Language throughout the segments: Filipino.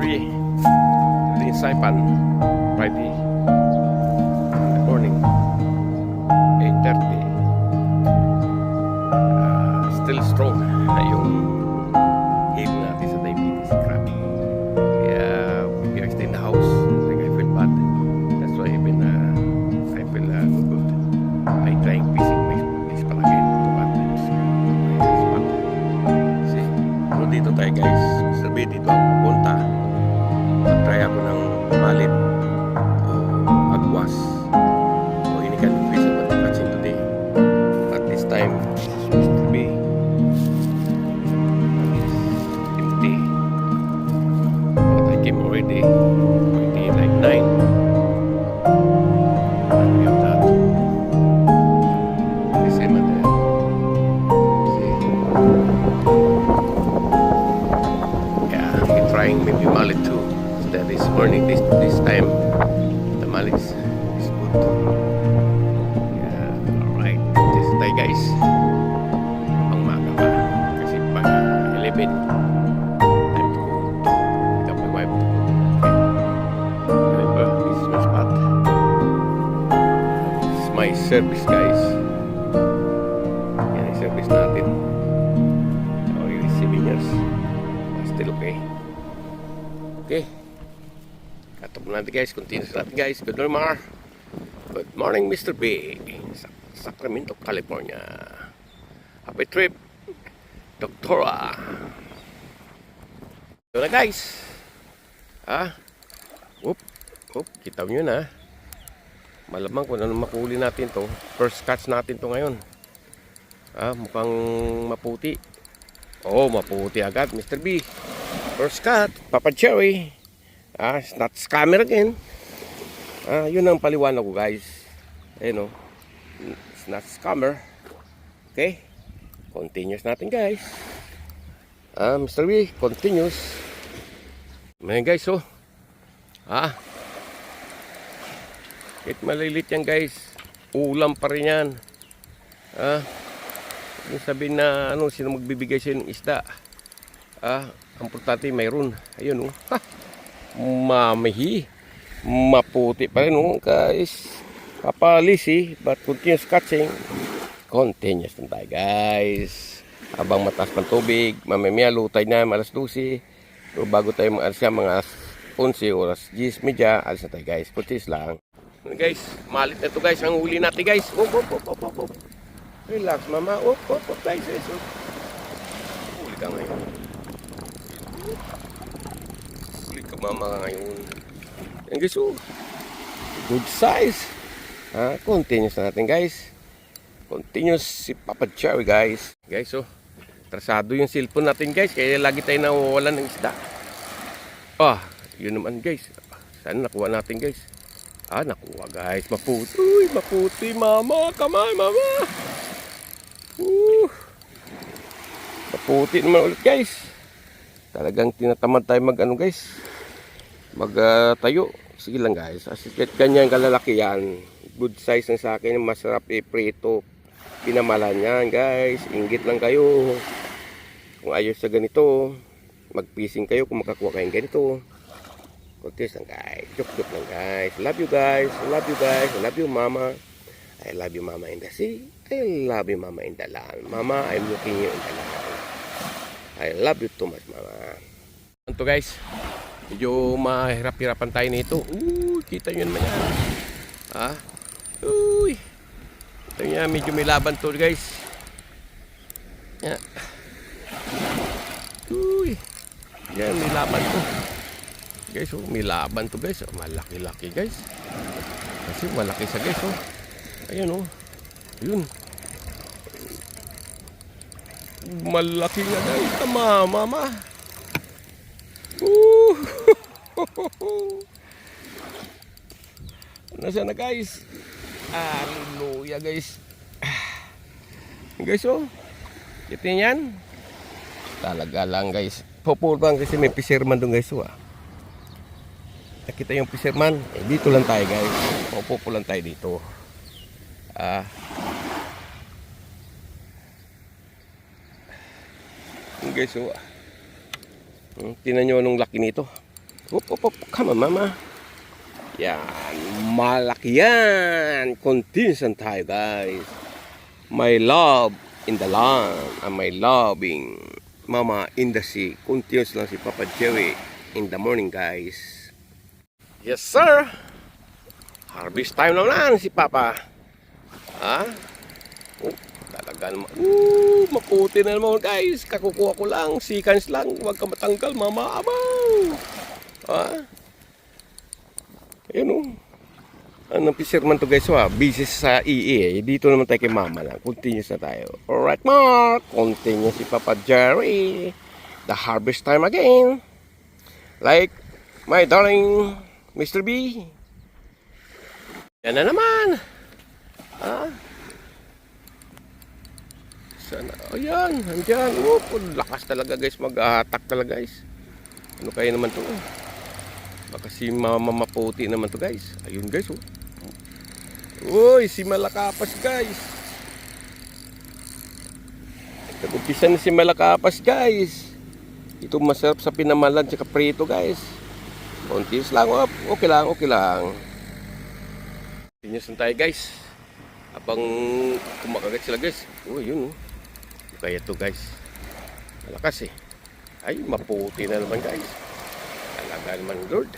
B. Today in Saipan, Friday in the morning, 8:30. Still strong yung heal natin sa diabetes. Grabe. Kaya we are still in the house. Like I feel bad. That's why I feel no good. I trying fishing my place pala again. See, so dito tayo guys. Sabi dito ako pupunta. Try ako ng malit o agwas o ini can fish what I'm catching today. At this time supposed to be empty, but I came already like 9 and we have that the same at there. See, yeah, I'm trying maybe mallet too. That this morning, this time the malik is good. Yeah, alright. This day guys, pang maga pa kasi pang 11 time to go pick up my wife to go. Okay, remember this is my spot. This is my service guys. Yan ang service natin. Already 7 years, still okay. Okay, katap natin guys, continuous natin guys. Good morning Mar. Good morning Mr. B sa Sacramento, California. Happy trip Doktora. Ito na guys. Kita nyo na. Malamang kung ano makuli natin to. First catch natin to ngayon. Mukhang maputi. Oh, maputi agad Mr. B. First cut, Papa Cherry. It's not scammer again. Yun ang paliwanag ko guys. Ayun o. It's not scammer. Okay. Continuous natin guys. Mr. B, continuous. Ayan guys oh. Kahit malilit yan guys. Ulam pa rin yan. Yung sabihin na ano, sino magbibigay sa ng isda. Ang importante mayroon. Ayun oh. Mamihi. Maputi pa rin oh guys. Papalisi. But continuous catching. Continuous na tayo guys. Habang mataas pang tubig. Mamaya lutay na alas 12. So bago tayo maalis na mga 11 oras 10:30. Alis na tayo guys. Putis lang. Guys, malit na to guys. Ang huli natin guys. Relax mama. Guys. Huli ka ngayon. Mama ngayon. Yan guys oh. Good size. Continuous natin guys. Continuous si Papa Cherry guys. Guys oh. Trasado yung cellphone natin guys. Kaya lagi tayo nawawalan ng isda. Yun naman guys. Saan nakuha natin guys? Nakuha guys. Maputi. Uy, maputi mama. Kamay mama. Maputi naman ulit guys. Talagang tinatamad tayo guys. Magtayo. Sige lang guys. Ganyan kalalaki yan. Good size na sa akin. Masarap iprito. Pinamalan yan guys. Inggit lang kayo. Kung ayos sa ganito. Mag-fishing kayo kung makakuha kayong ganito. Kuntis lang guys. Joke lang guys. Love you guys. Love you guys. I love you mama. I love you mama in the sea. I love you mama in the land. Mama, I'm looking you in the land. I love you too much mama. Ito guys. Medyo mahirap-hirapan tayo nito. Kita nyo naman yan. Ito niya, medyo may laban to guys. Yan. Yan, may laban to. Guys, may laban to guys. Malaki-laki guys. Kasi malaki sa guys. Ayan Ayun. Malaki nga guys. Mama. Nasaan na guys? Hallelujah guys. Guys kita yan. Talaga lang guys. Populbang kasi may fisherman doon guys Nakita yung fisherman. Dito lang tayo guys. Pupo lang tayo dito. Guys tingnan nyo anong laki nito. Up. Come on, mama. Yan. Malaki yan. Continuous tayo, guys. My love in the land. And my loving mama in the sea. Continuous lang si Papa Jerry in the morning, guys. Yes, sir. Harvest time lang si Papa. Ha? Talaga naman. Maputi na naman, guys. Kakukuha ko lang. Seconds lang. Huwag ka matanggal, mama. Abaw. Ha? Ayun o. Anong fisherman to, guys? Busy sa EE. Dito naman tayo kay mama lang. Continuous na tayo. Alright, Mark. Continuous si Papa Jerry. The harvest time again. Like my darling Mr. B. Yan na naman. Ha? Sana. Ayan. Andyan. Lakas talaga, guys. Mag-attack talaga, guys. Ano kaya naman to? Baka si mama maputi naman to, guys. Ayun, guys. Uy, si Malakapas, guys. Nag-umpisa na si Malakapas, guys. Ito masarap sa pinamalan tsaka prito, guys. Kontis lang. Okay lang. Tinyos na tayo, guys. Habang kumakagat sila, guys. Yun. Kaya to, guys. Malakas eh. Ay, maputi na naman, guys. Talaga naman, Lord.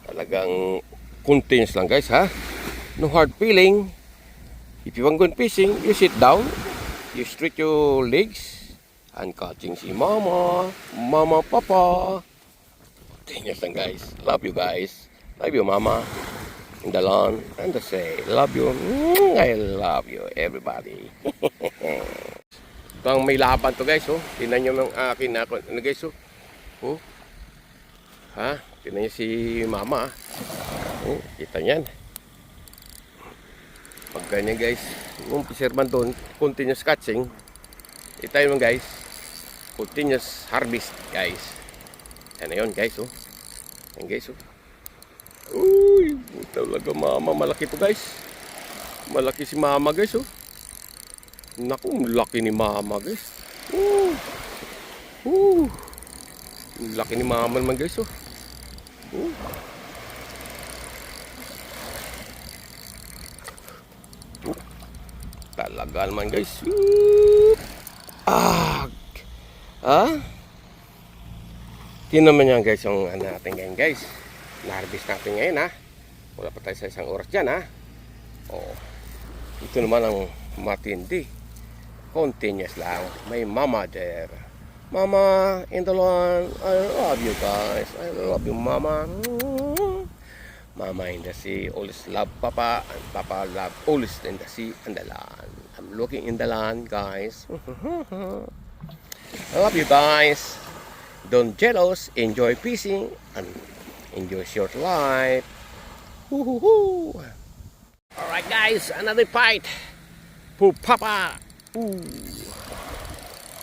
Talagang continuous lang, guys, ha? No hard feeling. If you want going fishing, you sit down. You stretch your legs. And catching si mama. Mama, papa. Continuous lang, guys. Love you, guys. Love you, mama. In the lawn. And the say, love you. I love you, everybody. Ito ang may laban to, guys. Tingnan nyo ng akin na ako. Ano, guys? Ha? Tingnan nyo si mama. Kita nyan. Pag ganyan, guys. Yung fisherman doon, continuous catching. Ito yun, guys. Continuous harvest, guys. Yan na yun, guys. Yan, guys. Uy, talaga mama. Malaki to, guys. Malaki si mama, guys. Naku, laki ni mama, guys. Laki ni mama naman, guys. Talaga naman, guys. Tingnan naman yan, guys, yung ano natin ngayon, guys. Na-harvest natin ngayon, ha. Wala pa tayo sa isang oras dyan, ha. Ito naman ang matindi. Continuous lang. May mama there. Mama in the lawn. I love you, guys. I love you, mama. Mama in the sea. Always love Papa. And Papa love always in the sea and the land. I'm looking in the land, guys. I love you, guys. Don't jealous. Enjoy fishing and enjoy short life. Alright, guys. Another fight. For Papa.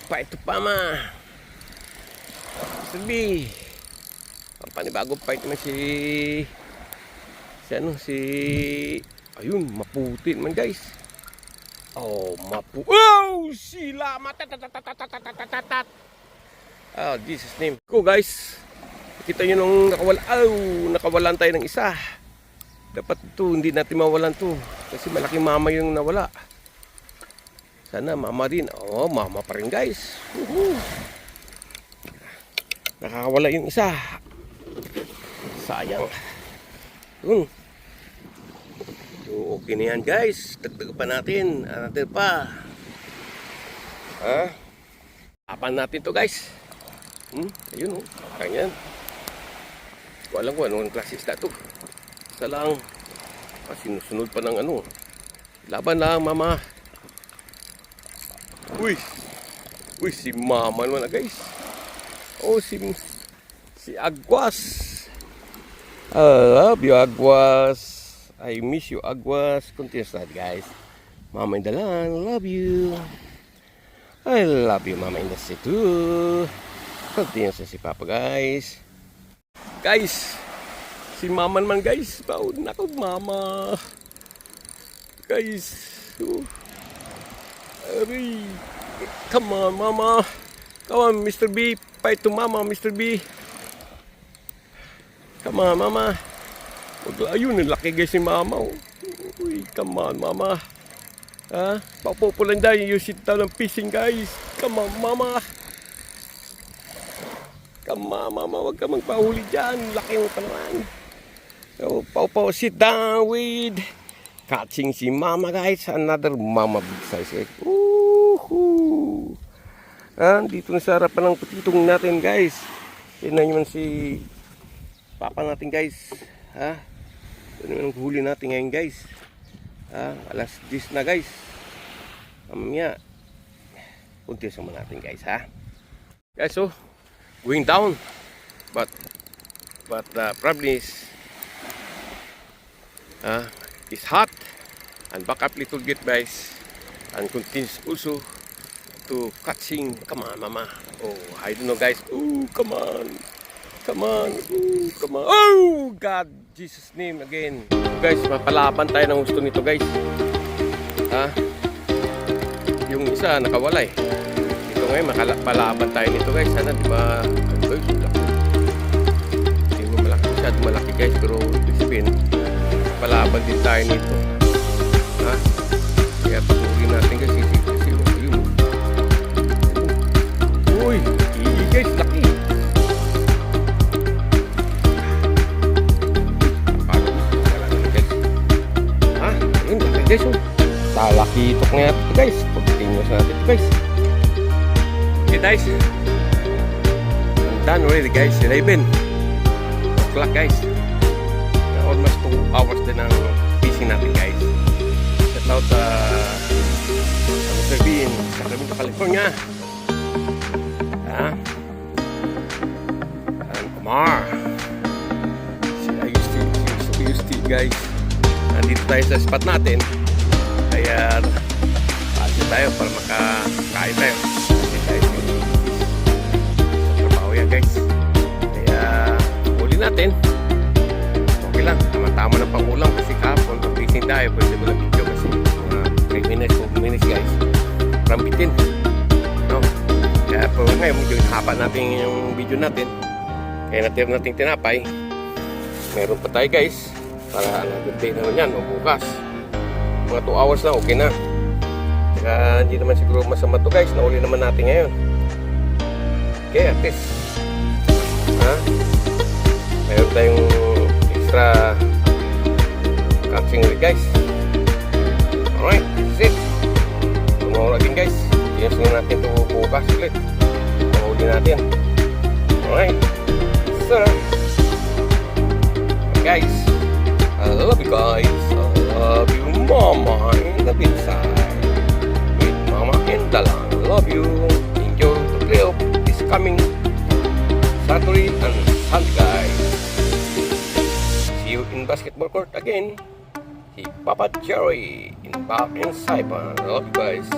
Fight to Mama. Mr. B. Ang panibagong fight naman ayun, maputi naman, guys. Sila matatatatatatat. Jesus name. Guys. Kita nyo nung nakawalan tayo ng isa. Dapat ito, hindi natin mawalan to. Kasi malaking mama yung nawala. Sana mama din. Mama pa rin, guys. Nakakawala yung isa. Sayang. Okay na yan, guys. Dagdag pa natin. Natin pa. Apan natin to, guys. Ayun, Kanyan. Ko alam ko anong klase isda to. Isa lang. Sinusunod pa ng ano. Laban lang, mama. Uy, si mama naman, guys. Si Agwas. I love you, Agwas. I miss you, Agwas. Continuous that, guys. Mama in the land, love you. I love you, mama in the sea too. Continuous si Papa, guys. Guys, si mama naman, guys. Naku, mama. Guys. Come on, mama. Come on, Mr. B. Fight to mama, Mr. B. Come on, mama. Ayun, ang laki guys si mama. Oh. Uy, come on, mama. Ha? Papupulan tayo. Use it down ng fishing, guys. Come on, mama. Come on, mama. Huwag ka magpahuli dyan. Laki mo pa naman. So, Pau, sit down with catching si mama, guys. Another mama big size, guys. Woohoo! Dito na sa harapan ng patitong natin, guys. Tignan nyo man si papa natin, guys. Ha? Ito naman ang huli natin ngayon, guys. Alas 10 na, guys. Mamaya punti sama natin, guys, ha. Guys, so going down, but the problem is it's hot, and back up little bit, guys, and continues also to catching. Come on, mama. Oh, I don't know, guys. Oh, come on. Come on. Oh, come on. Oh, God. Jesus name again. Guys, mapalaban tayo ng gusto nito, guys. Yung isa nakawala eh. Ito ngayon, mapalaban tayo nito, guys. Sana, di ba? Hindi mo malaki, guys. Pero, ibig sabihin, palaban din tayo nito. Kaya patuloy natin, guys. Uy, guys, laki. Ayun, laki, guys. Talaki itok nga ito, guys. Pagtingin natin ito, guys. Okay, guys. I'm done already, guys. 11 o'clock, guys. Almost 2 hours din ang fishing natin, guys. Shout out Mr. Bean, Sacramento, California. And Omar. I used to, guys. Nandito tayo sa spot natin. Kaya paano tayo para makakain tayo. Kasi tayo sa trabaho yan, guys. Kaya huli natin. Okay lang. Tama-tama ng pangulang kasi kahapon pag fishing tayo pwede mo lang video kasi mga 3 minutes, 4 minutes, guys. Rambitin. No? Kaya po ngayon, medyo haba natin yung video natin. Kaya natira natin tinapay. Meron pa tayo, guys. Para another day naman yan, o bukas. Mga 2 hours na, okay na. Kaya hindi naman siguro masama to, guys. Nauli naman natin ngayon. Okay, at least. Meron tayong extra catching ulit, guys. Alright, that's it. Tumawag natin, guys. Yes na natin ito bukas ulit. Mahuli natin. Alright. So, guys, I love you, guys. I love you, mama, in the big side. With mama and Dalang. I love you. Enjoy the playoff this coming Saturday and Sunday, guys. See you in basketball court again. Si Papa Jerry in back and Saipan. I love you, guys.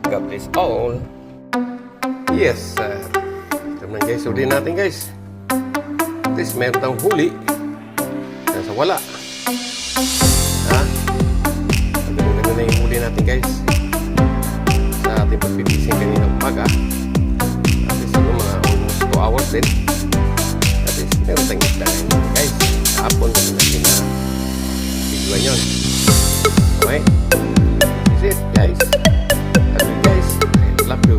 God bless all. Yes, naman, guys, huli natin, guys. At least meron tang huli. Nasa wala. Ganun na yung huli natin, guys. Sa ating pagpipising kanina umaga. At least mga almost 2 hours din. At least meron tang isda, guys. Hapon naman natin na videoan yun. Okay? That's it, guys. Love you, guys. I love you.